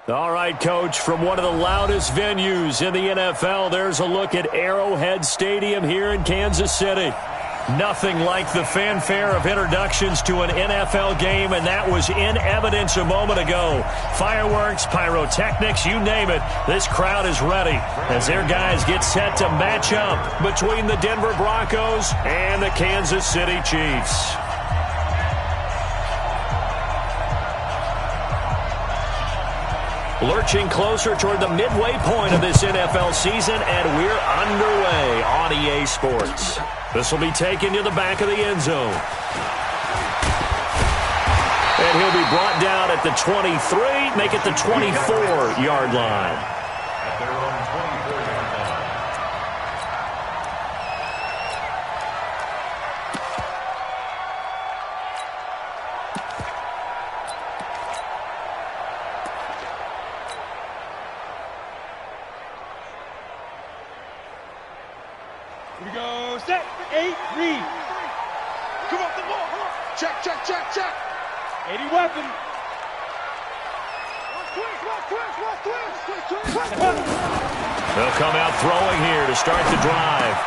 All right, Coach, from one of the loudest venues in the NFL, there's a look at Arrowhead Stadium here in Kansas City. Nothing like the fanfare of introductions to an NFL game, and that was in evidence a moment ago. Fireworks, pyrotechnics, you name it, this crowd is ready as their guys get set to match up between the Denver Broncos and the Kansas City Chiefs. Lurching closer toward the midway point of this NFL season, and we're underway on EA Sports. This will be taken to the back of the end zone. And he'll be brought down at the 23, make it the 24-yard line. At their own 24-yard line. Here we go, set, 8, read. Come on, the ball, come on. Check, check, check, check. 80 weapon. They'll come out throwing here to start the drive.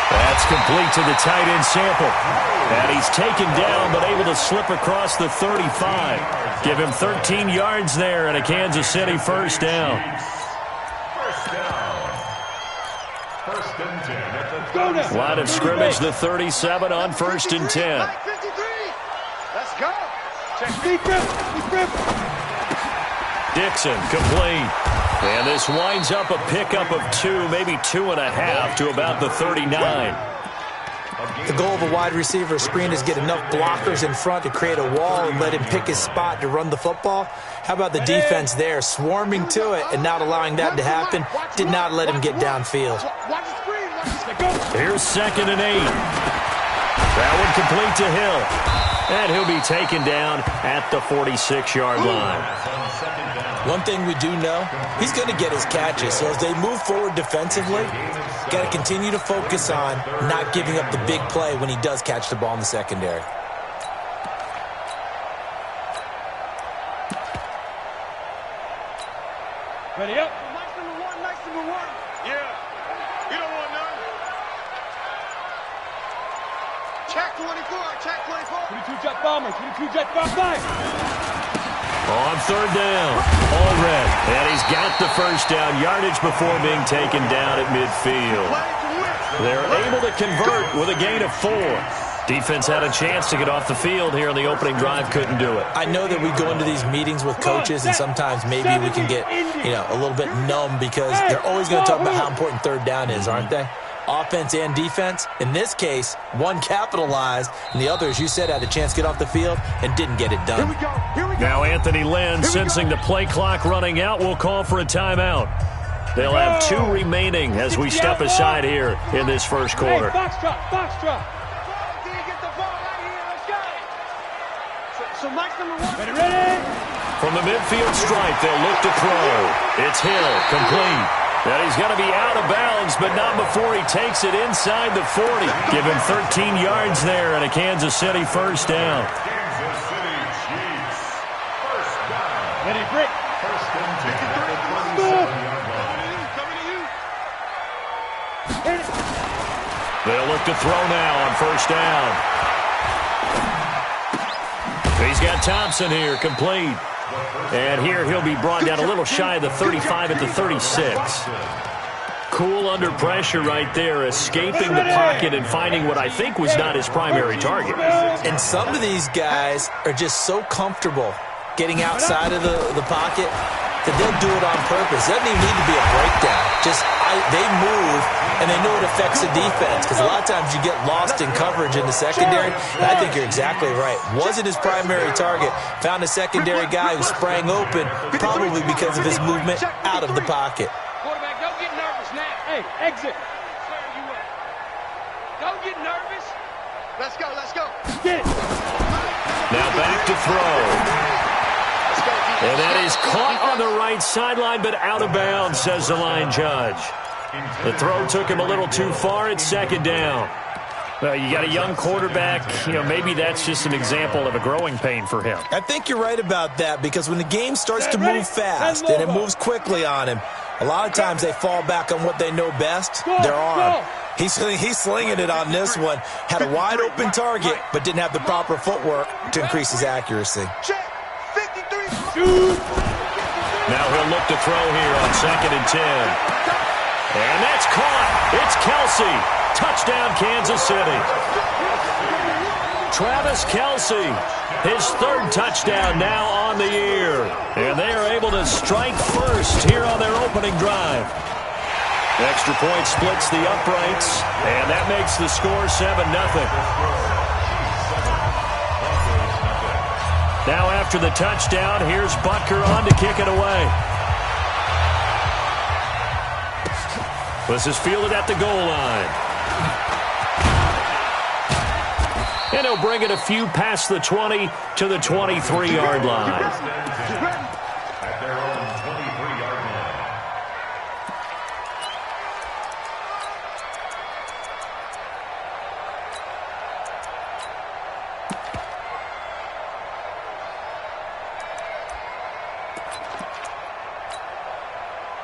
That's complete to the tight end Sample. And he's taken down but able to slip across the 35. Give him 13 yards there and a Kansas City first down. First and 10 at the Line of scrimmage, the 37 on first and 10. Let's go. Check, deep grip. Dixon complete. And this winds up a pickup of 2, maybe 2.5 to about the 39. The goal of a wide receiver screen is get enough blockers in front to create a wall and let him pick his spot to run the football. How about the defense there, swarming to it and not allowing that to happen? Did not let him get downfield. Here's 2nd and 8. That one complete to Hill. And he'll be taken down at the 46-yard line. One thing we do know, he's going to get his catches. So as they move forward defensively, got to continue to focus on not giving up the big play when he does catch the ball in the secondary. Ready up. Nice number one. Yeah. You don't want none. Check 24. 22 jet bomber. 22 jet bomber. On 3rd down, Allred. And he's got the first down yardage before being taken down at midfield. They're able to convert with a gain of 4. Defense had a chance to get off the field here in the opening drive, couldn't do it. I know that we go into these meetings with coaches, and sometimes maybe we can get, a little bit numb because they're always going to talk about how important 3rd down is, aren't they? Offense and defense. In this case, one capitalized, and the other, as you said, had a chance to get off the field and didn't get it done. Here we go. Now Anthony Lynn, sensing the play clock running out, will call for a timeout. They'll have 2 remaining as we step aside here in this first quarter. Box drop. So Mike's number 1. Ready. From the midfield stripe, they'll look to throw. It's Hill, complete. Now he's going to be out of bounds, but not before he takes it inside the 40. Give him 13 yards there and a Kansas City first down. Kansas City Chiefs. First down. Ready, break. First and 10 at the 27-yard line. Coming to you. They'll look to throw now on first down. He's got Thompson here, complete. And here he'll be brought down a little shy of the 35 at the 36. Cool under pressure right there, escaping the pocket and finding what I think was not his primary target. And some of these guys are just so comfortable getting outside of the pocket that they'll do it on purpose. It doesn't even need to be a breakdown. They move, and they know it affects the defense because a lot of times you get lost in coverage in the secondary. And I think you're exactly right. Wasn't his primary target. Found a secondary guy who sprang open, probably because of his movement out of the pocket. Quarterback, don't get nervous now. Hey, exit. Don't get nervous. Let's go. Get it. Now back to throw. And that is caught on the right sideline, but out of bounds, says the line judge. The throw took him a little too far. It's 2nd down. Well, you got a young quarterback. Maybe that's just an example of a growing pain for him. I think you're right about that, because when the game starts to move fast and it moves quickly on him, a lot of times they fall back on what they know best, their arm. He's slinging it on this one. Had a wide-open target, but didn't have the proper footwork to increase his accuracy. Now he'll look to throw here on 2nd and 10. And that's caught. It's Kelce. Touchdown, Kansas City. Travis Kelce, his 3rd touchdown now on the year. And they are able to strike first here on their opening drive. Extra point splits the uprights, and that makes the score 7-0. Now after the touchdown, here's Butker on to kick it away. This is fielded at the goal line. And he'll bring it a few past the 20 to the 23-yard line. At their own 23-yard line.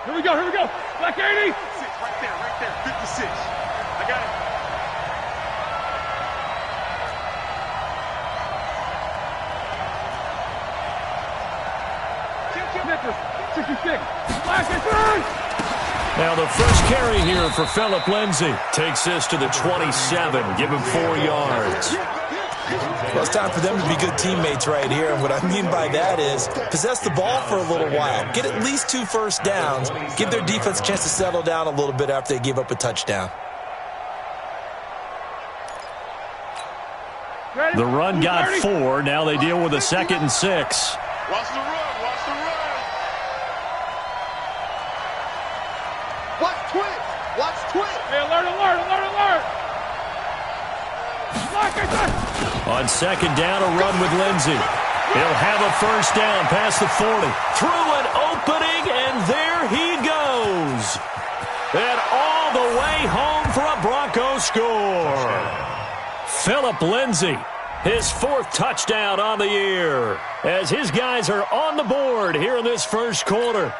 Here we go. Black 80. Right there, 56. I got it. Nicholas, 66. Black is through. Now the first carry here for Phillip Lindsay. Takes this to the 27. Give him 4 yards. Well, it's time for them to be good teammates right here. And what I mean by that is possess the ball for a little while. Get at least 2 first downs. Give their defense a chance to settle down a little bit after they give up a touchdown. The run got 4. Now they deal with a 2nd and 6. Watch the run. Watch twitch. Hey, alert. On 2nd down, a run with Lindsay. He'll have a first down past the 40. Through an opening, and there he goes. And all the way home for a Bronco score. Phillip Lindsay, his 4th touchdown on the year, as his guys are on the board here in this first quarter.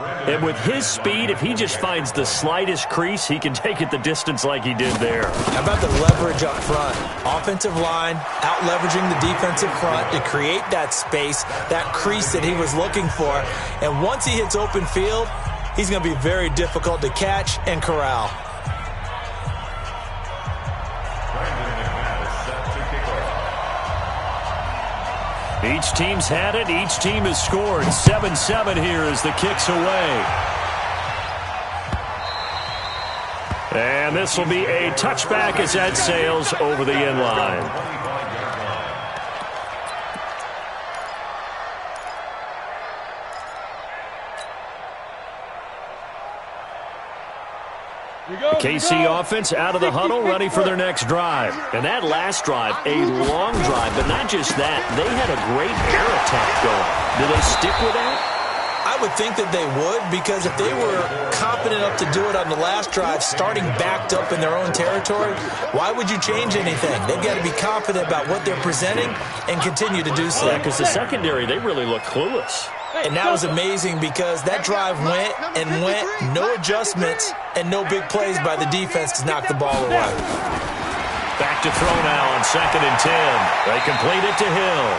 And with his speed, if he just finds the slightest crease, he can take it the distance like he did there. How about the leverage up front? Offensive line out-leveraging the defensive front to create that space, that crease that he was looking for. And once he hits open field, he's going to be very difficult to catch and corral. Each team's had it. Each team has scored. 7-7 here as the kick's away. And this will be a touchback as that sails over the end line. The KC offense out of the huddle, ready for their next drive. And that last drive, a long drive, but not just that. They had a great air attack going. Do they stick with that? I would think that they would, because if they were confident enough to do it on the last drive, starting backed up in their own territory, why would you change anything? They've got to be confident about what they're presenting and continue to do so. Yeah, because the secondary, they really look clueless. And that was amazing because that drive went, no adjustments, and no big plays by the defense to knock the ball away. Back to throw now on 2nd and 10. They complete it to Hill.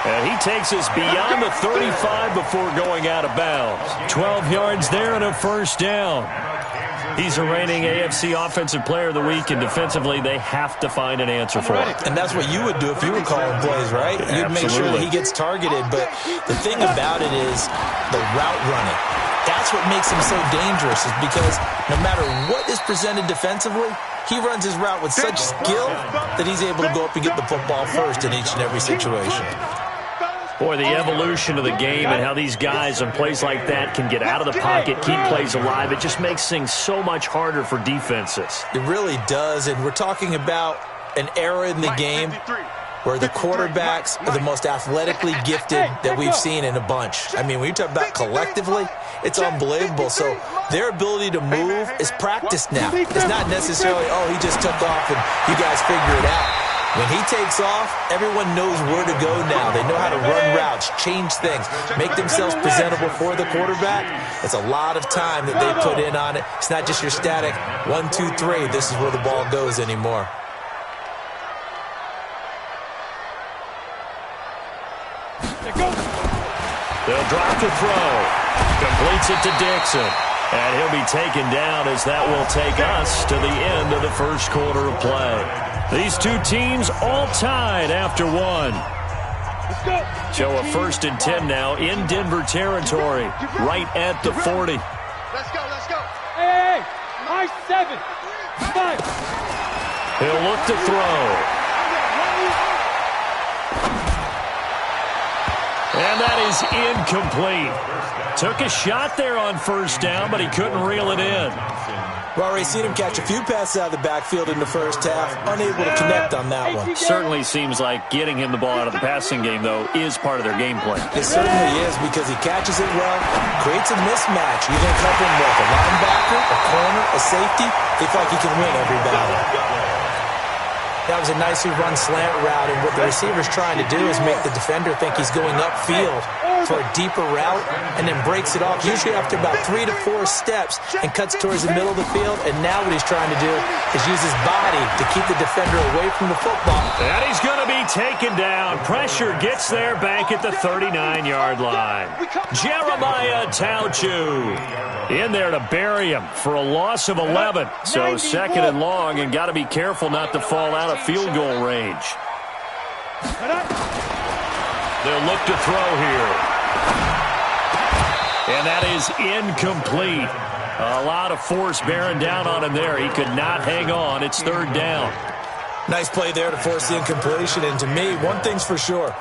And he takes us beyond the 35 before going out of bounds. 12 yards there and a first down. He's a reigning AFC Offensive Player of the Week, and defensively they have to find an answer for it. And that's what you would do if you were calling plays, right? You'd make sure that he gets targeted. But the thing about it is the route running. That's what makes him so dangerous, is because no matter what is presented defensively, he runs his route with such skill that he's able to go up and get the football first in each and every situation. Boy, the evolution of the game and how these guys on plays like that can get out of the pocket, keep plays alive, it just makes things so much harder for defenses. It really does, and we're talking about an era in the game where the quarterbacks are the most athletically gifted that we've seen in a bunch. I mean, when you talk about collectively, it's unbelievable. So their ability to move is practiced now. It's not necessarily, oh, he just took off and you guys figure it out. When he takes off, everyone knows where to go now. They know how to run routes, change things, make themselves presentable for the quarterback. It's a lot of time that they put in on it. It's not just your static 1, 2, 3. This is where the ball goes anymore. They'll drop the throw. Completes it to Dixon. And he'll be taken down as that will take us to the end of the first quarter of play. These two teams all tied after one. So a 1st and 10 now in Denver territory, right at the 40. Let's go, let's go. Hey, my 7, 5. He'll look to throw. And that is incomplete. Took a shot there on 1st down, but he couldn't reel it in. Well, we've seen him catch a few passes out of the backfield in the first half, unable to connect on that one. Certainly seems like getting him the ball out of the passing game, though, is part of their game plan. It certainly is, because he catches it well, creates a mismatch. You're going to cover him with a linebacker, a corner, a safety. They feel like he can win every battle. That was a nicely run slant route, and what the receiver's trying to do is make the defender think he's going upfield for a deeper route and then breaks it off, usually after about 3 to 4 steps, and cuts towards the middle of the field. And now what he's trying to do is use his body to keep the defender away from the football. And he's going to be taken down. Pressure gets there back at the 39-yard line. Jeremiah Tauchu in there to bury him for a loss of 11. So 2nd and long, and got to be careful not to fall out of field goal range. They'll look to throw here. And that is incomplete. A lot of force bearing down on him there. He could not hang on. It's 3rd down. Nice play there to force the incompletion. And to me, one thing's for sure.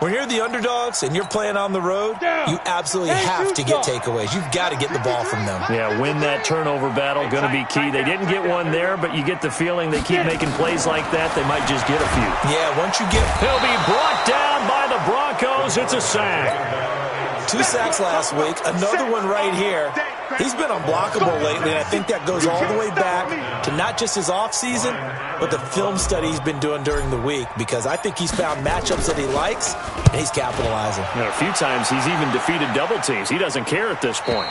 When you're the underdogs and you're playing on the road, you absolutely have to get takeaways. You've got to get the ball from them. Yeah, win that turnover battle, going to be key. They didn't get one there, but you get the feeling they keep making plays like that, they might just get a few. Yeah, once you get... He'll be brought down by the Broncos. It's a sack. 2 sacks last week, another one right here. He's been unblockable lately, and I think that goes all the way back to not just his offseason, but the film study he's been doing during the week, because I think he's found matchups that he likes, and he's capitalizing. And a few times he's even defeated double teams. He doesn't care at this point.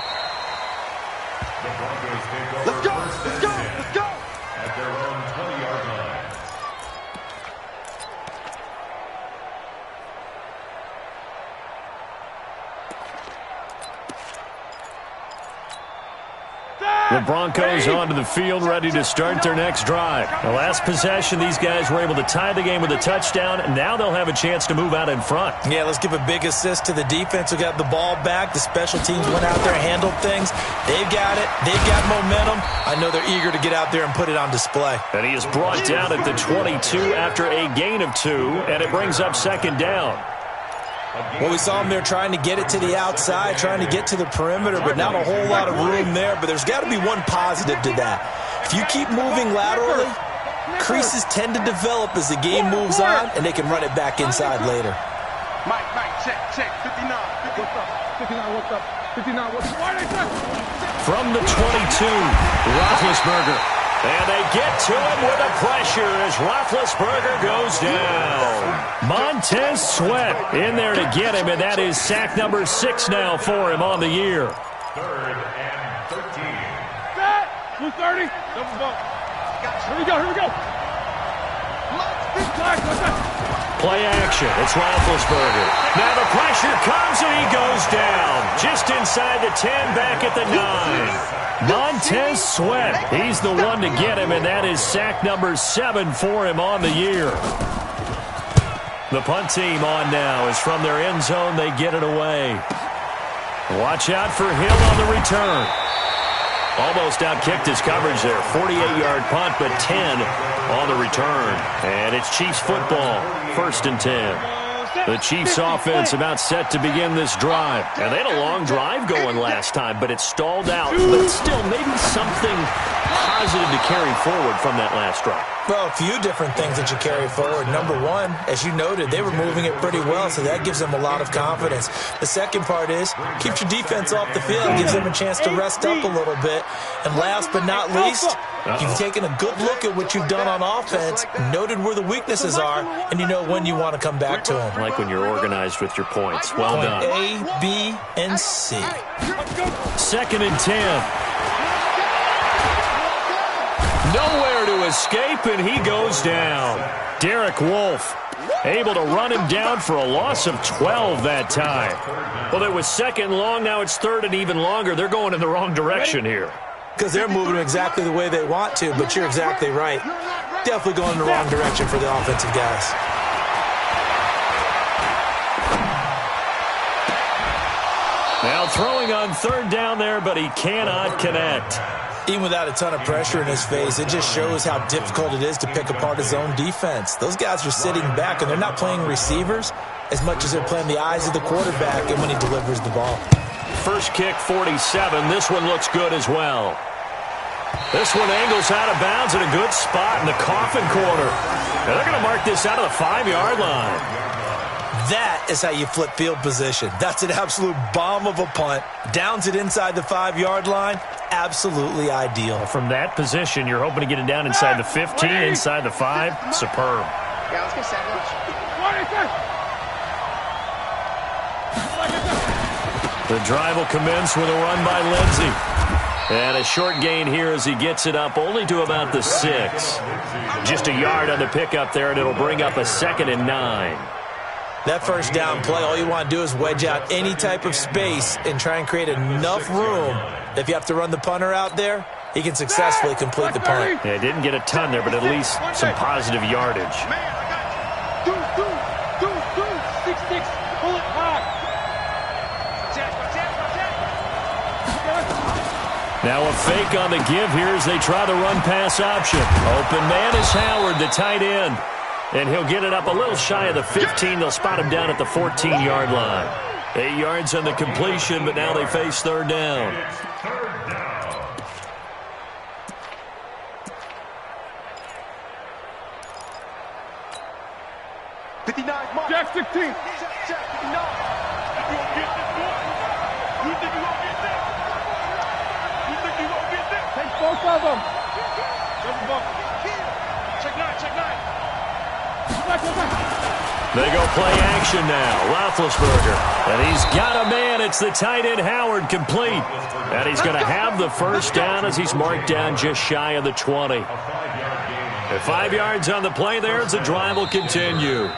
Let's go, let's go, let's go. At their own 20-yard line. The Broncos onto the field, ready to start their next drive. The last possession, these guys were able to tie the game with a touchdown, and now they'll have a chance to move out in front. Yeah, let's give a big assist to the defense who got the ball back. The special teams went out there and handled things. They've got it. They've got momentum. I know they're eager to get out there and put it on display. And he is brought down at the 22 after a gain of 2, and it brings up 2nd down. Well, we saw him there trying to get it to the outside, trying to get to the perimeter, but not a whole lot of room there. But there's got to be one positive to that. If you keep moving laterally, creases tend to develop as the game moves on, and they can run it back inside later. Mike, check, 59. What's up? 59, what's up? From the 22, Roethlisberger. And they get to him with the pressure as Roethlisberger goes down. Montez Sweat in there to get him, and that is sack number 6 now for him on the year. 3rd and 13. Set! 230. Double bump. Here we go. Play action. It's Roethlisberger. Now the pressure comes, and he goes down. Just inside the 10, back at the 9. Montez Sweat, he's the one to get him, and that is sack number 7 for him on the year. The punt team on now is from their end zone. They get it away. Watch out for Hill on the return. Almost outkicked his coverage there. 48-yard punt, but 10 on the return. And it's Chiefs football, 1st and 10. The Chiefs offense about set to begin this drive. And they had a long drive going last time, but it stalled out. But still, maybe something positive to carry forward from that last drive. Well, a few different things that you carry forward. Number one, as you noted, they were moving it pretty well, so that gives them a lot of confidence. The second part is, keeps your defense off the field, gives them a chance to rest up a little bit. And last but not least, you've taken a good look at what you've done on offense, noted where the weaknesses are, and you know when you want to come back to them. Like when you're organized with your points. Well done. A, B, and C. 2nd and 10. Nowhere to escape, and he goes down. Derek Wolfe able to run him down for a loss of 12 that time. Well, it was 2nd and long. Now it's 3rd and even longer. They're going in the wrong direction here. Because they're moving exactly the way they want to, but you're exactly right. Definitely going in the wrong direction for the offensive guys. Now throwing on 3rd down there, but he cannot connect. Even without a ton of pressure in his face, it just shows how difficult it is to pick apart his own defense. Those guys are sitting back, and they're not playing receivers as much as they're playing the eyes of the quarterback and when he delivers the ball. First kick, 47. This one looks good as well. This one angles out of bounds in a good spot in the coffin corner. And they're going to mark this out of the 5-yard line. That is how you flip field position. That's an absolute bomb of a punt. Downs it inside the 5-yard line. Absolutely ideal. From that position, you're hoping to get it down inside the 15, inside the 5. Superb. Yeah, let's get sandwich. The drive will commence with a run by Lindsey. And a short gain here as he gets it up only to about the 6. Just a yard on the pickup there, and it'll bring up a 2nd and 9. That first down play, all you want to do is wedge out any type of space and try and create enough room. If you have to run the punter out there, he can successfully complete the punt. Yeah, didn't get a ton there, but at least some positive yardage. Do, 6-6, pull it hard. Now a fake on the give here as they try the run-pass option. Open man is Howard, the tight end. And he'll get it up a little shy of the 15. They'll spot him down at the 14-yard line. 8 yards on the completion, but now they face 3rd down. Jack 16. You gonna get this one? You think you gonna get that? You think you gonna get that? Take both of them. Check 9. They go play action now. Roethlisberger. And he's got a man. It's the tight end Howard complete. And he's going to have the first down as he's marked down just shy of the 20. And 5 yards on the play there as the drive will continue.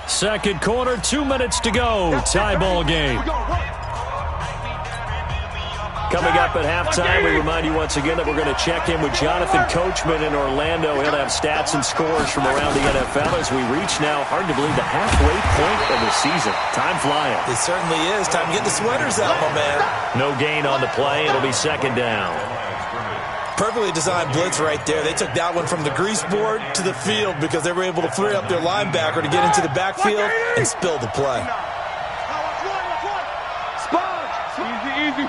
Second quarter, 2 minutes to go. Tie ball game. Coming up at halftime, we remind you once again that we're going to check in with Jonathan Coachman in Orlando. He'll have stats and scores from around the NFL as we reach now, hard to believe, the halfway point of the season. Time flying. It certainly is. Time to get the sweaters out, my man. No gain on the play. It'll be 2nd down. Perfectly designed blitz right there. They took that one from the grease board to the field because they were able to free up their linebacker to get into the backfield and spill the play. Easy.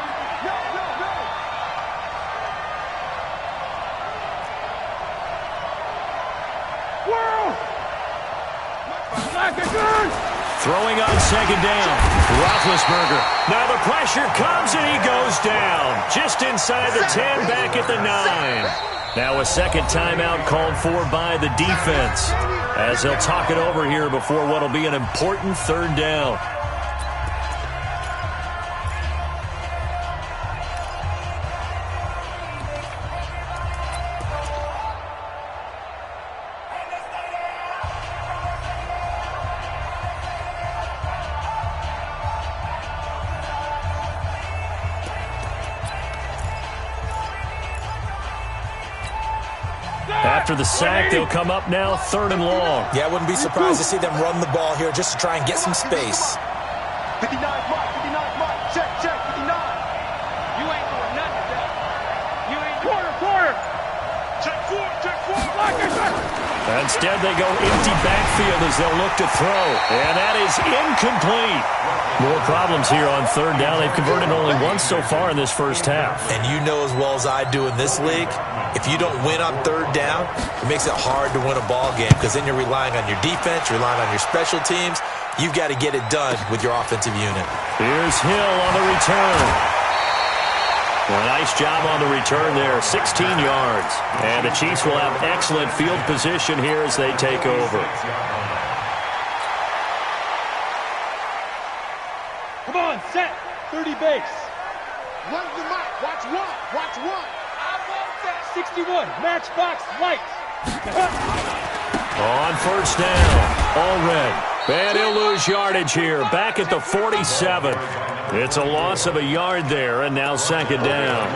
Throwing on 2nd down. Roethlisberger. Now the pressure comes and he goes down. Just inside the 10, back at the 9. Now a 2nd timeout called for by the defense as they'll talk it over here before what will be an important 3rd down. After the sack, they'll come up now 3rd and long. Yeah, I wouldn't be surprised to see them run the ball here just to try and get some space. 59 mark, check, 59. You ain't doing nothing today. You ain't quarter. Check 4. Instead, they go empty backfield as they'll look to throw. And that is incomplete. More problems here on third down. They've converted only once so far in this first half. And you know as well as I do in this league, if you don't win on third down, it makes it hard to win a ball game because then you're relying on your defense, you're relying on your special teams. You've got to get it done with your offensive unit. Here's Hill on the return. Well, nice job on the return there, 16 yards. And the Chiefs will have excellent field position here as they take over. Come on, set. 30 base. Run the mic. Watch one. Watch one. 61. Matchbox light. On first down, all red. And he'll lose yardage here, back at the 47. It's a loss of a yard there, and now second down.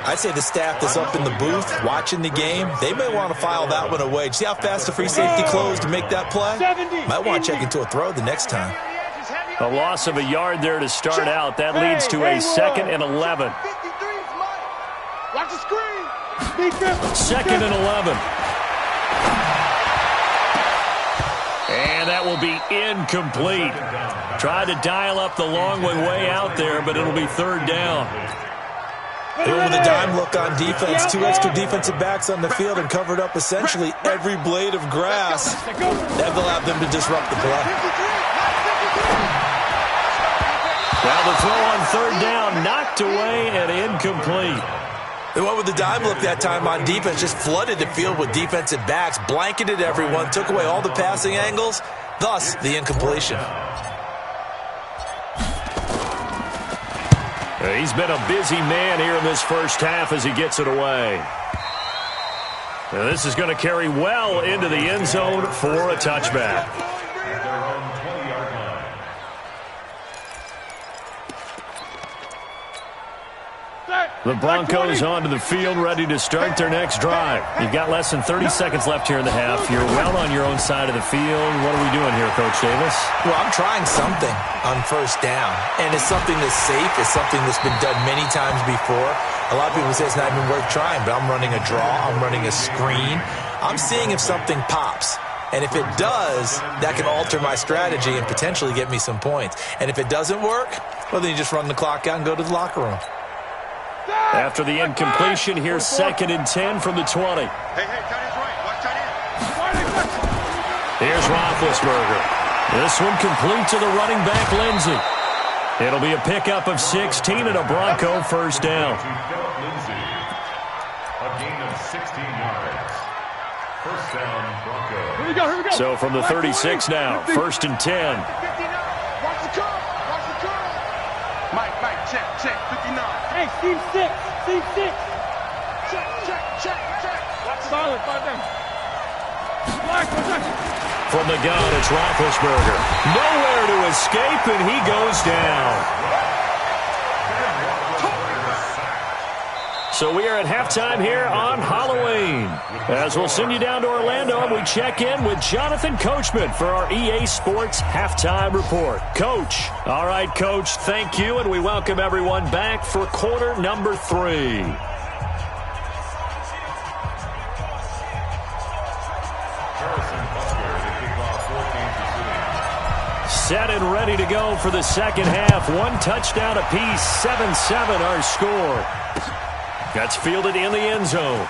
I'd say the staff that's up in the booth watching the game, they may want to file that one away. See how fast the free safety closed to make that play? Might want to check into a throw the next time. A loss of a yard there to start out. That leads to a 2nd and 11. Watch the screen. 2nd and 11. And that will be incomplete. Tried to dial up the long way out there, but it'll be third down. With a dime look on defense, 2 extra defensive backs on the field and covered up essentially every blade of grass. That will allow them to disrupt the play. Now the throw on third down, knocked away and incomplete. They went with the dime look that time on defense, just flooded the field with defensive backs, blanketed everyone, took away all the passing angles, thus the incompletion. He's been a busy man here in this first half as he gets it away. Now this is going to carry well into the end zone for a touchback. The Broncos onto the field, ready to start their next drive. You've got less than 30 seconds left here in the half. You're well on your own side of the field. What are we doing here, Coach Davis? Well, I'm trying something on first down, and it's something that's safe. It's something that's been done many times before. A lot of people say it's not even worth trying, but I'm running a draw. I'm running a screen. I'm seeing if something pops. And if it does, that can alter my strategy and potentially get me some points. And if it doesn't work, well, then you just run the clock out and go to the locker room. After the incompletion, here's 2nd and 10 from the 20. Hey, tight end's right. Watch tight end. Here's Roethlisberger. This one complete to the running back, Lindsey. It'll be a pickup of 16 and a Bronco first down. A gain of 16 yards. First down, Bronco. Here we go. So from the 36 now, 1st and 10. 59. Watch the curl. Watch the curl. Mike, check. 59. Hey, Steve 6. Check. Solid, 5 down. From the gun, it's Roethlisberger. Nowhere to escape, and he goes down. So we are at halftime here on Halloween. As we'll send you down to Orlando, and we check in with Jonathan Coachman for our EA Sports Halftime Report. Coach. All right, Coach, thank you, and we welcome everyone back for quarter number 3. Set and ready to go for the second half. 1 touchdown apiece, 7-7 our score. That's fielded in the end zone.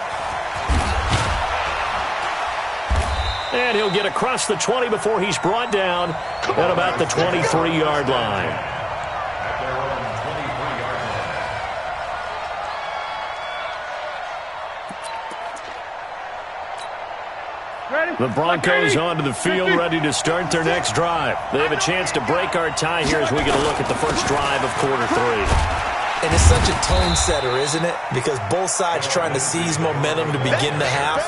And he'll get across the 20 before he's brought down at about the 23-yard line. The Broncos onto the field, ready to start their next drive. They have a chance to break our tie here as we get a look at the first drive of quarter 3. And it's such a tone setter, isn't it? Because both sides trying to seize momentum to begin the half.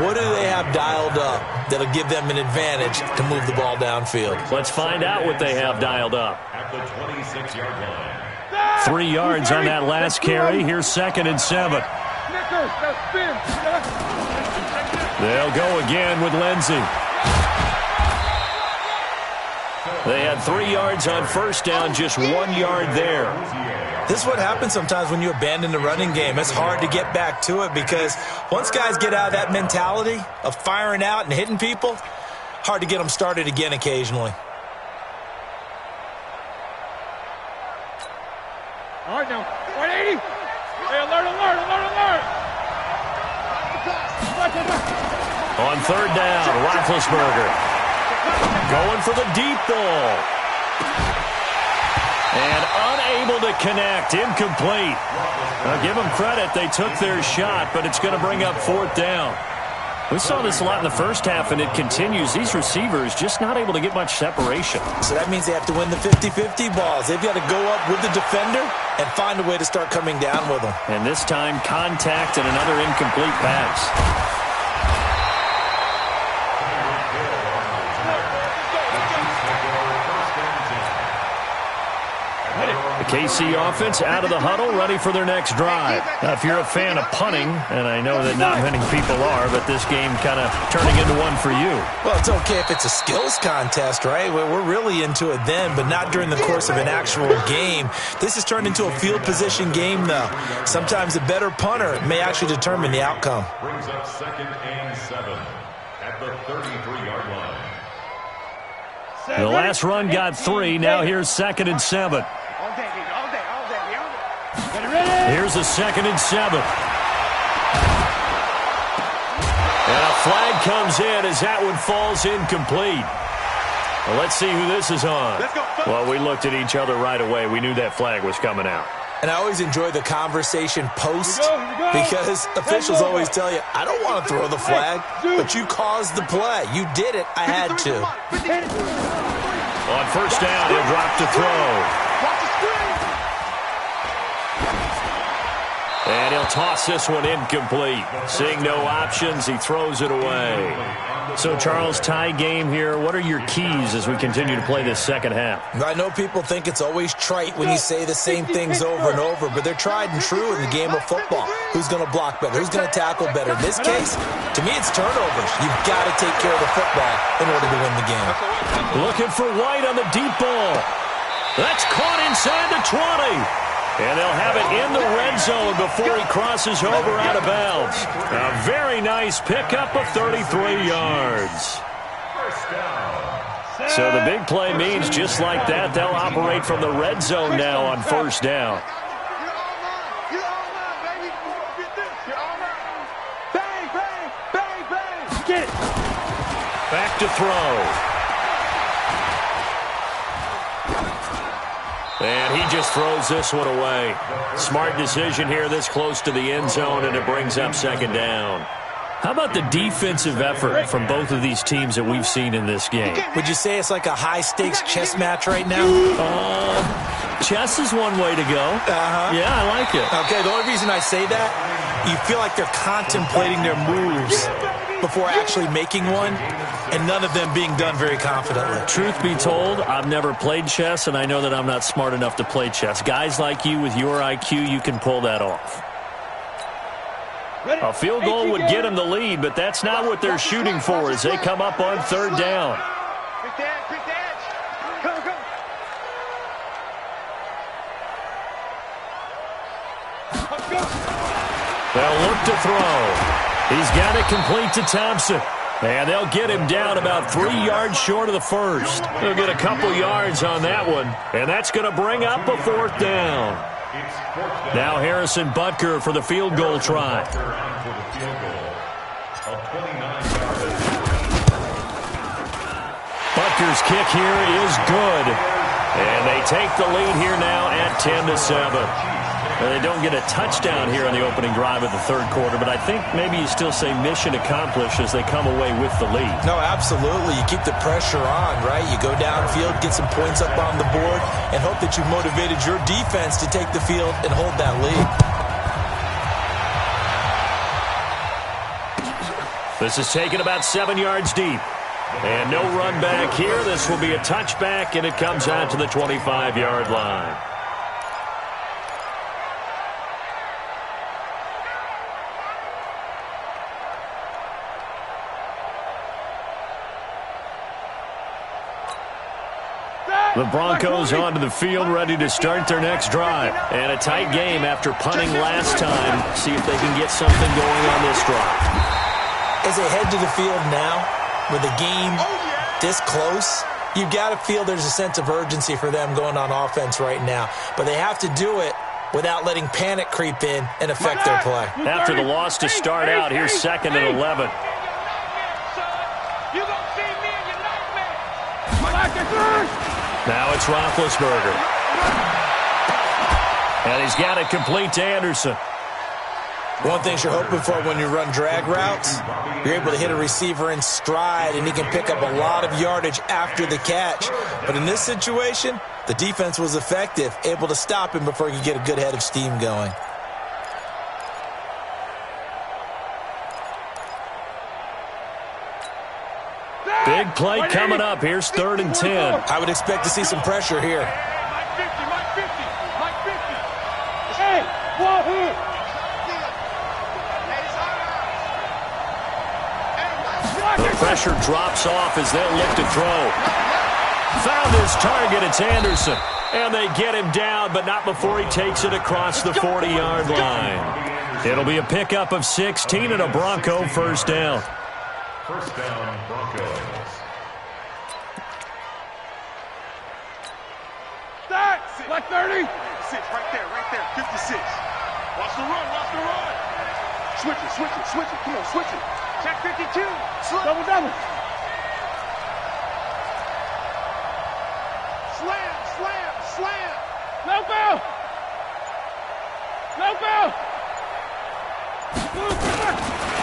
What do they have dialed up that'll give them an advantage to move the ball downfield? Let's find out what they have dialed up. At the 26-yard line. 3 yards on that last carry. Here's 2nd and 7. They'll go again with Lindsey. They had 3 yards on first down, just 1 yard there. This is what happens sometimes when you abandon the running game. It's hard to get back to it because once guys get out of that mentality of firing out and hitting people, hard to get them started again occasionally. All right, now. 180. Hey, alert. On third down, Roethlisberger going for the deep ball. And unable to connect, incomplete. Now, give them credit, they took their shot, but it's going to bring up fourth down. We saw this a lot in the first half, and it continues. These receivers just not able to get much separation. So that means they have to win the 50-50 balls. They've got to go up with the defender and find a way to start coming down with them. And this time, contact and another incomplete pass. KC offense out of the huddle, ready for their next drive. Now, if you're a fan of punting, and I know that not many people are, but this game kind of turning into one for you. Well, it's okay if it's a skills contest, right? We're really into it then, but not during the course of an actual game. This has turned into a field position game, though. Sometimes a better punter may actually determine the outcome. Brings up 2nd and 7 at the 33-yard line. The last run got 3. Now here's 2nd and 7. Here's a 2nd and 7. And a flag comes in as that one falls incomplete. Well, let's see who this is on. Well, we looked at each other right away. We knew that flag was coming out. And I always enjoy the conversation post because officials always tell you, I don't want to throw the flag, but you caused the play. You did it. I had to. On first down, he'll drop to throw. And he'll toss this one incomplete. Seeing no options, he throws it away. So, Charles, tie game here. What are your keys as we continue to play this second half? I know people think it's always trite when you say the same things over and over, but they're tried and true in the game of football. Who's going to block better? Who's going to tackle better? In this case, to me, it's turnovers. You've got to take care of the football in order to win the game. Looking for White on the deep ball. That's caught inside the 20. And they'll have it in the red zone before he crosses over out of bounds. A very nice pickup of 33 yards. So the big play means just like that, they'll operate from the red zone now on first down. Get it. Back to throw. And he just throws this one away. Smart decision here this close to the end zone, and it brings up second down. How about the defensive effort from both of these teams that we've seen in this game? Would you say it's like a high-stakes chess match right now? Chess is one way to go. Yeah, I like it. Okay, the only reason I say that, you feel like they're contemplating their moves before actually making one, and none of them being done very confidently. Truth be told, I've never played chess, and I know that I'm not smart enough to play chess. Guys like you with your IQ, you can pull that off. A field goal would get them the lead, but that's not what they're shooting for as they come up on third down. They'll look to throw. He's got it complete to Thompson. And they'll get him down about 3 yards short of the first. They'll get a couple yards on that one, and that's going to bring up a fourth down. Now Harrison Butker for the field goal try. Butker's kick here is good. And they take the lead here now at 10-7. They don't get a touchdown here in the opening drive of the third quarter, but I think maybe you still say mission accomplished as they come away with the lead. No, absolutely. You keep the pressure on, right? You go downfield, get some points up on the board, and hope that you've motivated your defense to take the field and hold that lead. This is taken about 7 yards deep. And no run back here. This will be a touchback, and it comes out to the 25-yard line. The Broncos onto the field, ready to start their next drive. And a tight game after punting last time. See if they can get something going on this drive. As they head to the field now, with the game this close, you've got to feel there's a sense of urgency for them going on offense right now. But they have to do it without letting panic creep in and affect their play. After the loss to start out, here's 2nd and 11. Now it's Roethlisberger. And he's got it complete to Anderson. One thing you're hoping for when you run drag routes, you're able to hit a receiver in stride, and he can pick up a lot of yardage after the catch. But in this situation, the defense was effective, able to stop him before he could get a good head of steam going. Big play coming up. Here's 3rd and 10. I would expect to see some pressure here. Hey, Wahoo! The pressure drops off as they'll look to throw. Found his target. It's Anderson. And they get him down, but not before he takes it across the 40-yard line. It'll be a pickup of 16 and a Bronco first down. First down, Broncos. Start! Black 30! 6, right there, 56. Watch the run. Switch it. Come on, switch it. Check 52. Double. Slam. No bell!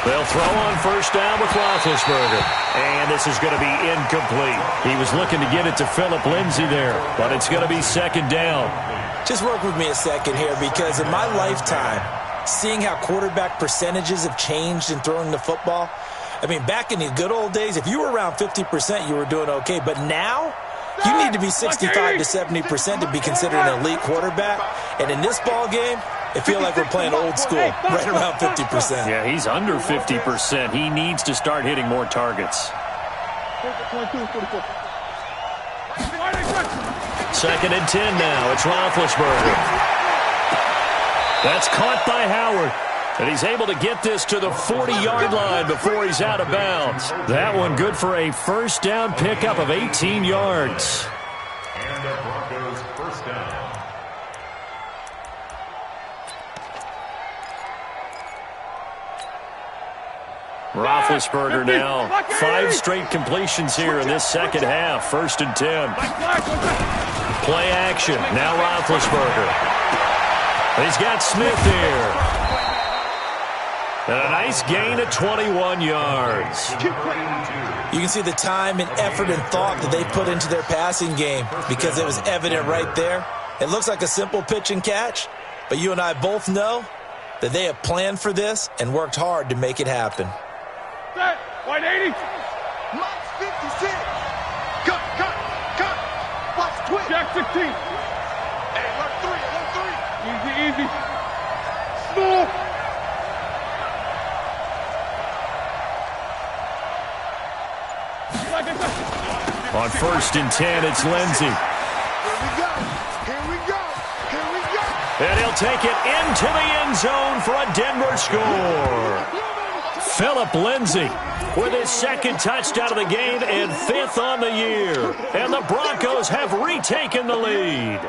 They'll throw on first down with Roethlisberger. And this is going to be incomplete. He was looking to get it to Philip Lindsay there, but it's going to be 2nd down. Just work with me a second here, because in my lifetime, seeing how quarterback percentages have changed in throwing the football, I mean, back in the good old days, if you were around 50%, you were doing okay. But now, you need to be 65 to 70% to be considered an elite quarterback. And in this ball game, it feels like we're playing old school, right around 50%. Yeah, he's under 50%. He needs to start hitting more targets. 2nd and 10 now. It's Roethlisberger. That's caught by Howard. And he's able to get this to the 40-yard line before he's out of bounds. That one good for a first down pickup of 18 yards. And the Broncos first down. Roethlisberger now. 5 straight completions here in this second half. 1st and 10. Play action. Now Roethlisberger. He's got Smith here. And a nice gain of 21 yards. You can see the time and effort and thought that they put into their passing game, because it was evident right there. It looks like a simple pitch and catch, but you and I both know that they have planned for this and worked hard to make it happen. 180. Max 56. Cut. Watch twitch. Jack 16. Hey, alert 3. Easy. Smooth. On 1st and 10, it's Lindsay. Here we go. And he'll take it into the end zone for a Denver score. Philip Lindsay with his 2nd touchdown of the game and 5th on the year. And the Broncos have retaken the lead.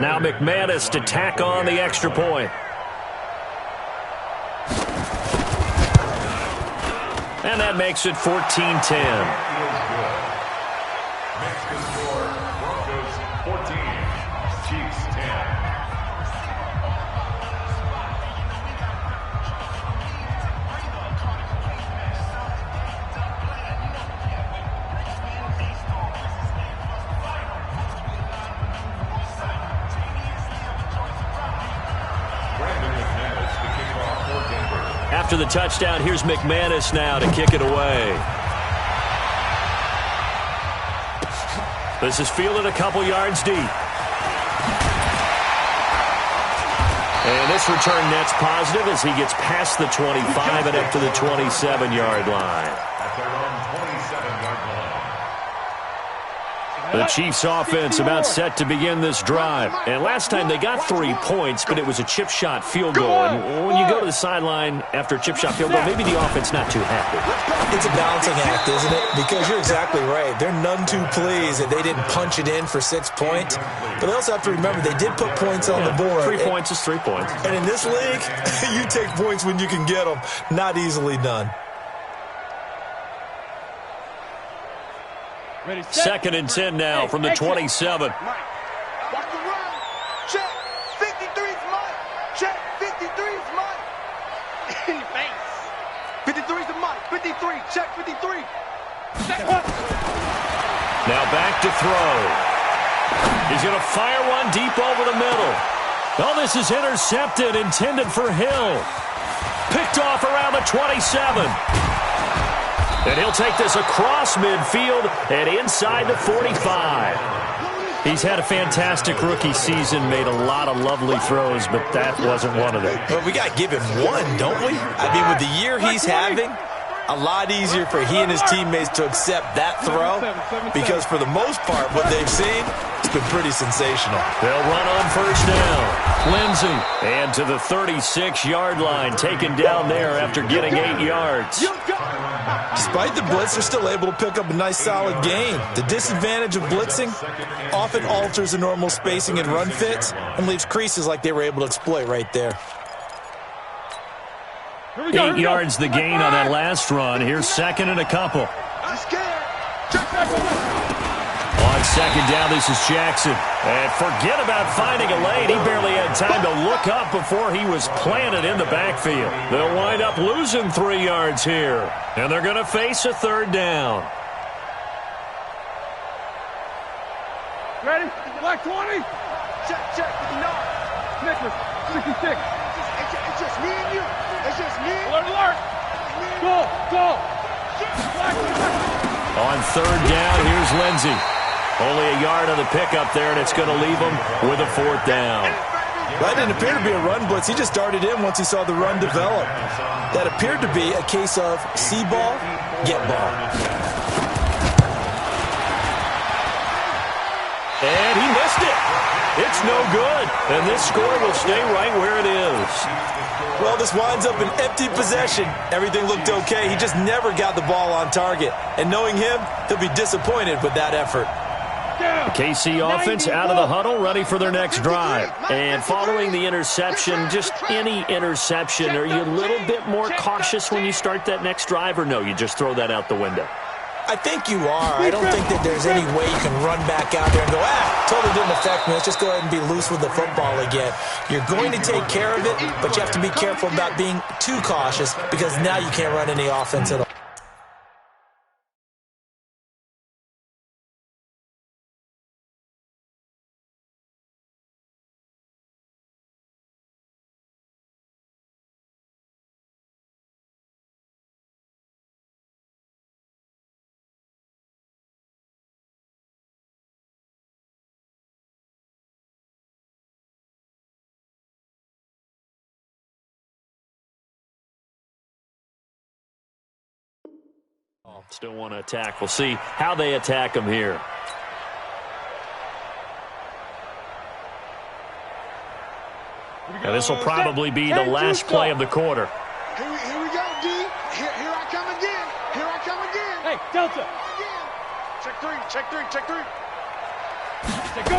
Now McManus to tack on the extra point. And that makes it 14-10. Next score, Broncos 14, Chiefs 10. After the touchdown, here's McManus now to kick it away. This is fielded a couple yards deep. And this return net's positive as he gets past the 25 and up to the 27-yard line. At their own 27-yard line. The Chiefs offense about set to begin this drive. And last time they got 3 points, but it was a chip shot field goal. And when you go to the sideline after a chip shot field goal, maybe the offense not too happy. It's a balancing act, isn't it? Because you're exactly right. They're none too pleased that they didn't punch it in for 6 points. But they also have to remember they did put points on the board. 3 points is 3 points. And in this league, you take points when you can get them. Not easily done. Ready, set. 2nd and 10 now from the 27. Watch the run. Check. 53's Mike. Check. 53's Mike. In your face. 53's the Mike. 53. Check 53. Now back to throw. He's going to fire one deep over the middle. Oh, this is intercepted, intended for Hill. Picked off around the 27. And he'll take this across midfield and inside the 45. He's had a fantastic rookie season, made a lot of lovely throws, but that wasn't one of them. Well, we got to give him one, don't we? I mean, with the year he's having, a lot easier for he and his teammates to accept that throw because for the most part, what they've seen, it's been pretty sensational. They'll run on first down. Lindsey, and to the 36-yard line, taken down there after getting 8 yards. Despite the blitz, they're still able to pick up a nice, solid gain. The disadvantage of blitzing often alters the normal spacing and run fits and leaves creases like they were able to exploit right there. 8 yards the gain on that last run. Here's 2nd and a couple. I'm scared. On 2nd down, this is Jackson. And forget about finding a lane. He barely had time to look up before he was planted in the backfield. They'll wind up losing 3 yards here. And they're going to face a 3rd down. Ready? Black 20. Check. 59. Nicholas, 66. It's just me and you. It's just me. Alert. Go. On 3rd down, here's Lindsey. Only a yard on the pickup there, and it's going to leave him with a 4th down. That didn't appear to be a run blitz. He just darted in once he saw the run develop. That appeared to be a case of see ball, get ball. And he missed it. It's no good. And this score will stay right where it is. Well, this winds up an empty possession. Everything looked okay. He just never got the ball on target. And knowing him, he'll be disappointed with that effort. The KC offense out of the huddle, ready for their next drive. And following the interception, just any interception, are you a little bit more cautious when you start that next drive, or no, you just throw that out the window? I think you are. I don't think that there's any way you can run back out there and go, totally didn't affect me. Let's just go ahead and be loose with the football again. You're going to take care of it, but you have to be careful about being too cautious because now you can't run any offense at all. Still want to attack. We'll see how they attack them here. And this will probably be the last play of the quarter. Here we go, D. Here I come again. Hey, Delta. Check three. Say go.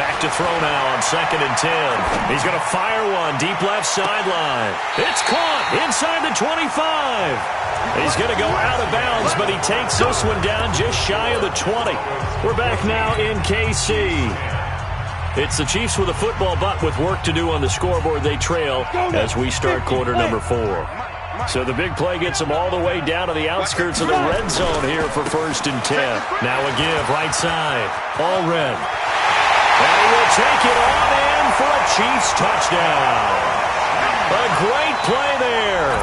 Back to throw now on 2nd and 10. He's going to fire one deep left sideline. It's caught inside the 25. He's going to go out of bounds, but he takes this one down just shy of the 20. We're back now in KC. It's the Chiefs with a football, but with work to do on the scoreboard. They trail as we start quarter number 4. So the big play gets them all the way down to the outskirts of the red zone here for 1st and 10. Now a give right side. All red. And he will take it on in for a Chiefs touchdown. A great play there.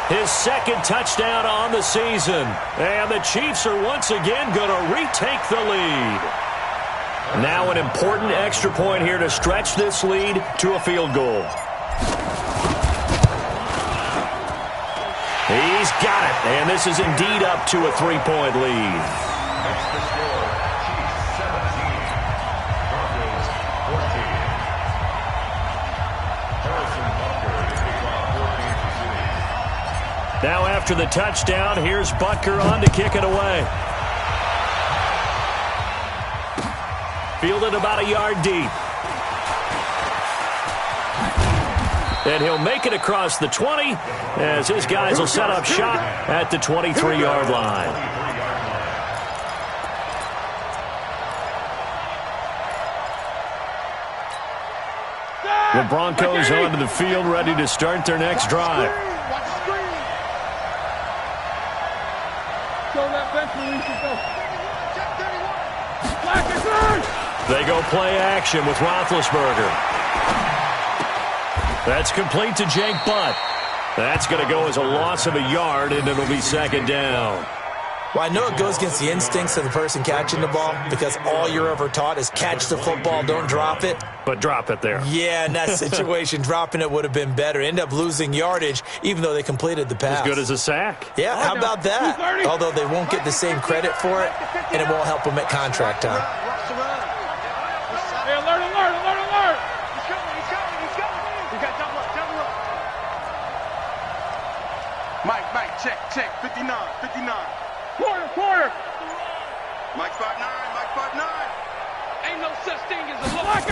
His 2nd touchdown on the season. And the Chiefs are once again going to retake the lead. Now an important extra point here to stretch this lead to a field goal. He's got it, and this is indeed up to a 3-point lead. That's the score. Chiefs 17. Broncos 14. Harrison Butker to kick off 14 pursuits. Now after the touchdown, here's Butker on to kick it away. Fielded about a yard deep. And he'll make it across the 20 as his guys will set up shop at the 23-yard line. The Broncos onto the field ready to start their next drive. They go play action with Roethlisberger. That's complete to Jake Butt. That's going to go as a loss of a yard, and it'll be second down. Well, I know it goes against the instincts of the person catching the ball because all you're ever taught is catch the football, don't drop it. But drop it there. Yeah, in that situation, dropping it would have been better. End up losing yardage, even though they completed the pass. As good as a sack. Yeah, how about that? Although they won't get the same credit for it, and it won't help them at contract time. Hey, alert, alert, alert, alert! He's coming, he's coming, he's coming! You got double up, double up. Mike, check, 59. Quarter! Mike 5'9", Mike 5'9". Ain't no such thing as a look.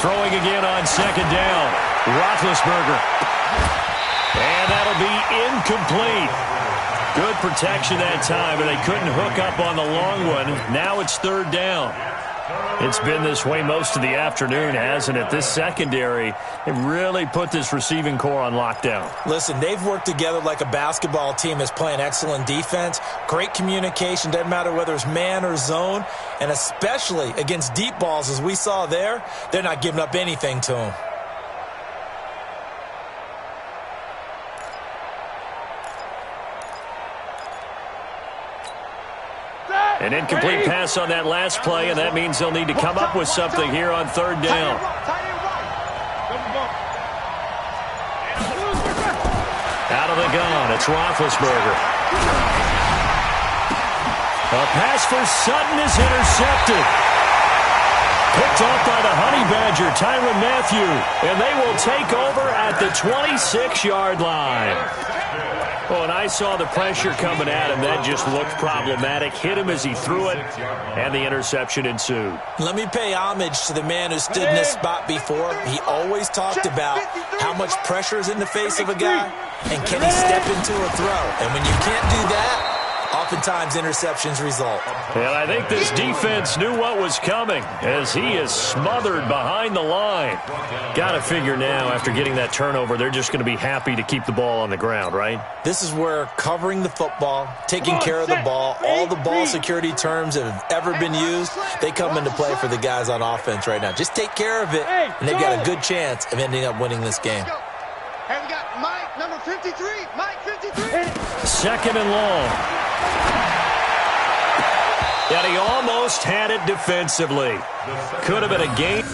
Throwing again on second down. Roethlisberger. And that'll be incomplete. Good protection that time, but they couldn't hook up on the long one. Now it's third down. It's been this way most of the afternoon, hasn't it? This secondary, it really put this receiving core on lockdown. Listen, they've worked together like a basketball team that's playing excellent defense. Great communication, doesn't matter whether it's man or zone. And especially against deep balls, as we saw there, they're not giving up anything to them. An incomplete pass on that last play, and that means they'll need to come up with something here on third down. Out of the gun, it's Roethlisberger. A pass for Sutton is intercepted. Picked off by the Honey Badger, Tyrann Mathieu, and they will take over at the 26-yard line. Oh, and I saw the pressure coming at him. That just looked problematic. Hit him as he threw it, and the interception ensued. Let me pay homage to the man who stood in this spot before. He always talked about how much pressure is in the face of a guy, and can he step into a throw. And when you can't do that, oftentimes interceptions result. And I think this defense knew what was coming as he is smothered behind the line. Got to figure now, after getting that turnover, they're just going to be happy to keep the ball on the ground, right? This is where covering the football, taking care of the ball, all the ball security terms that have ever been used, they come into play for the guys on offense right now. Just take care of it, and they've got a good chance of ending up winning this game. Hey, we got Mike, number 53. Mike, 53. Second and long. And he almost had it defensively. Could have been a game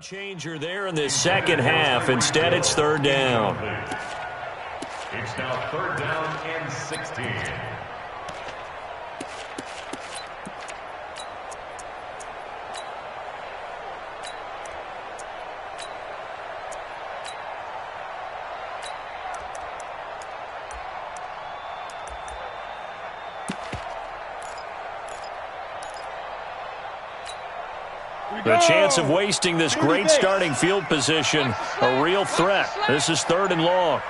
changer there in this second half. Instead, it's third down. It's now third down and 16. The chance of wasting this great starting field position, a real threat. This is third and long.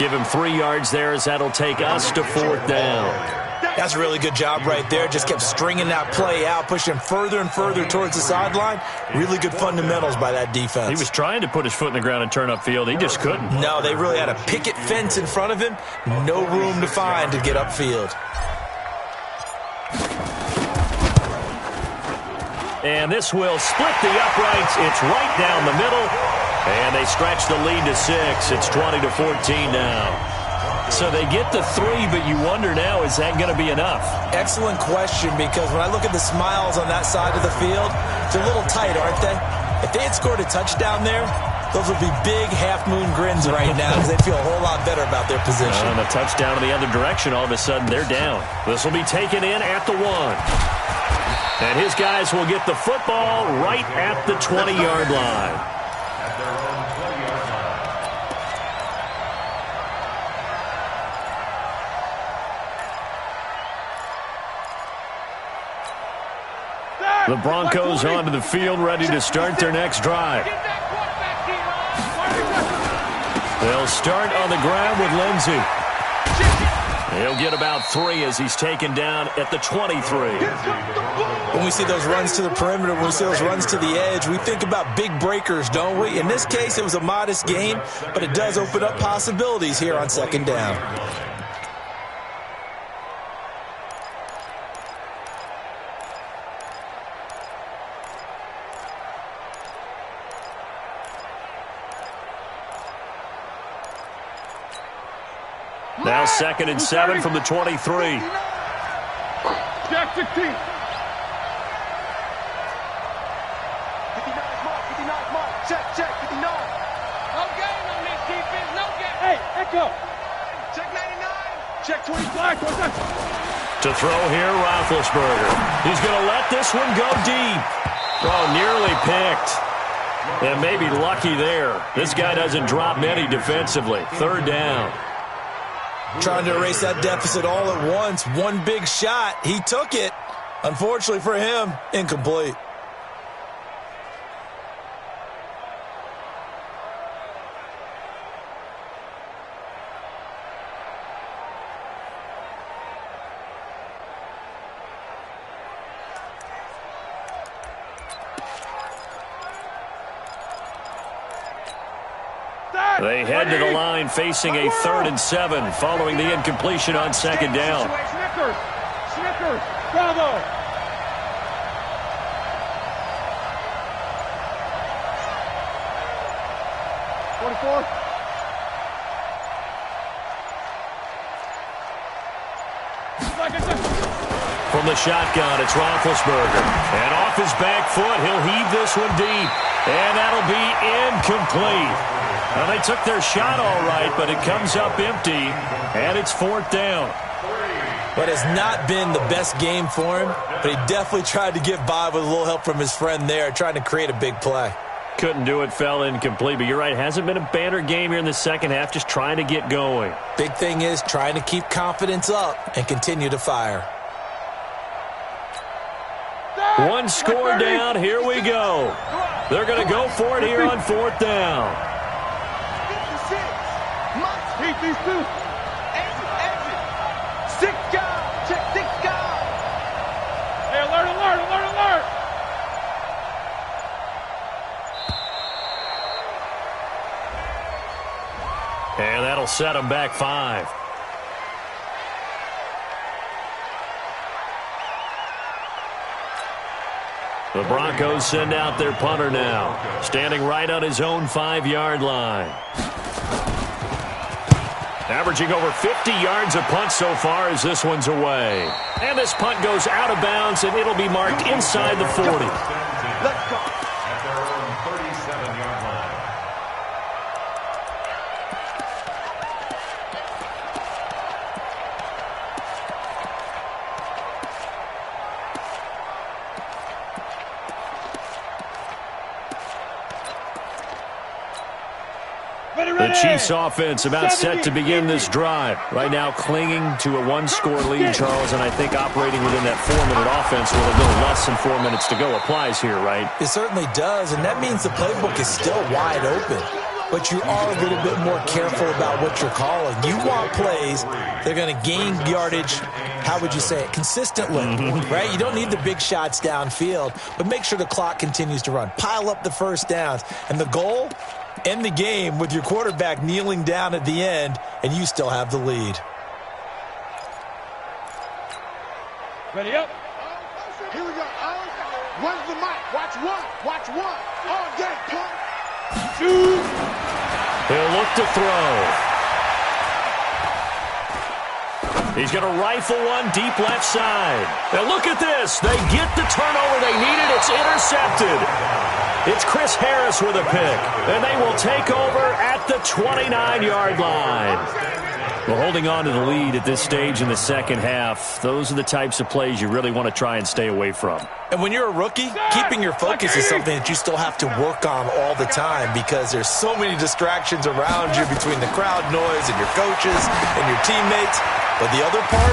Give him 3 yards there as that'll take us to fourth down. That's a really good job right there. Just kept stringing that play out, pushing further and further towards the sideline. Really good fundamentals by that defense. He was trying to put his foot in the ground and turn upfield. He just couldn't. No, they really had a picket fence in front of him. No room to find to get upfield. And this will split the uprights. It's right down the middle. And they stretch the lead to 6. It's 20-14 now. So they get the 3, but you wonder now, is that going to be enough? Excellent question, because when I look at the smiles on that side of the field, they're a little tight, aren't they? If they had scored a touchdown there, those would be big half-moon grins right now because they feel a whole lot better about their position. And a touchdown in the other direction, all of a sudden they're down. This will be taken in at the 1. And his guys will get the football right at the 20-yard line. At their own 20-yard line. The Broncos onto the field, ready to start their next drive. They'll start on the ground with Lindsey. He'll get about 3 as he's taken down at the 23. When we see those runs to the perimeter, when we see those runs to the edge, we think about big breakers, don't we? In this case, it was a modest gain, but it does open up possibilities here on second down. Now 2nd and 7 from the 23. Jack 16. 59 mark, 59 mark. Check, 59. No gain on this defense, no gain. Hey, Echo. Check 99. Check 25. To throw here, Roethlisberger. He's going to let this one go deep. Oh, nearly picked. And maybe lucky there. This guy doesn't drop many defensively. 3rd down. Trying to erase that deficit all at once. One big shot. He took it. Unfortunately for him, incomplete. They head to the line facing a 3rd and 7 following the incompletion on 2nd down. Snickers, bravo. From the shotgun, it's Roethlisberger. And off his back foot, he'll heave this one deep. And that'll be incomplete. Now, they took their shot all right, but it comes up empty, and it's 4th down. But it's not been the best game for him, but he definitely tried to get by with a little help from his friend there, trying to create a big play. Couldn't do it, fell incomplete, but you're right, hasn't been a banner game here in the second half, just trying to get going. Big thing is trying to keep confidence up and continue to fire. One score down, here we go. They're going to go for it here on 4th down. Beat these 2. Exit. 6 guys. Check 6 guys. Hey, alert. And that'll set them back 5. The Broncos send out their punter now, standing right on his own 5-yard line. Averaging over 50 yards a punt so far as this one's away. And this punt goes out of bounds, and it'll be marked inside the 40. Let's go. At their own 37-yard line. The Chiefs offense about set to begin this drive. Right now clinging to a 1-score lead, Charles, and I think operating within that 4-minute offense with a little less than 4 minutes to go applies here, right? It certainly does, and that means the playbook is still wide open. But you are a little bit more careful about what you're calling. You want plays that are going to gain yardage, how would you say it, consistently, right? You don't need the big shots downfield, but make sure the clock continues to run. Pile up the first downs. And the goal? End the game with your quarterback kneeling down at the end, and you still have the lead. Ready up. Here we go. Where's the mic? Watch one. Watch one. All game, punk. Two. He'll look to throw. He's going to rifle one deep left side. Now look at this. They get the turnover they needed. It's intercepted. It's Chris Harris with a pick. And they will take over at the 29-yard line. Well, holding on to the lead at this stage in the second half, those are the types of plays you really want to try and stay away from. And when you're a rookie, keeping your focus is something that you still have to work on all the time because there's so many distractions around you between the crowd noise and your coaches and your teammates. But the other part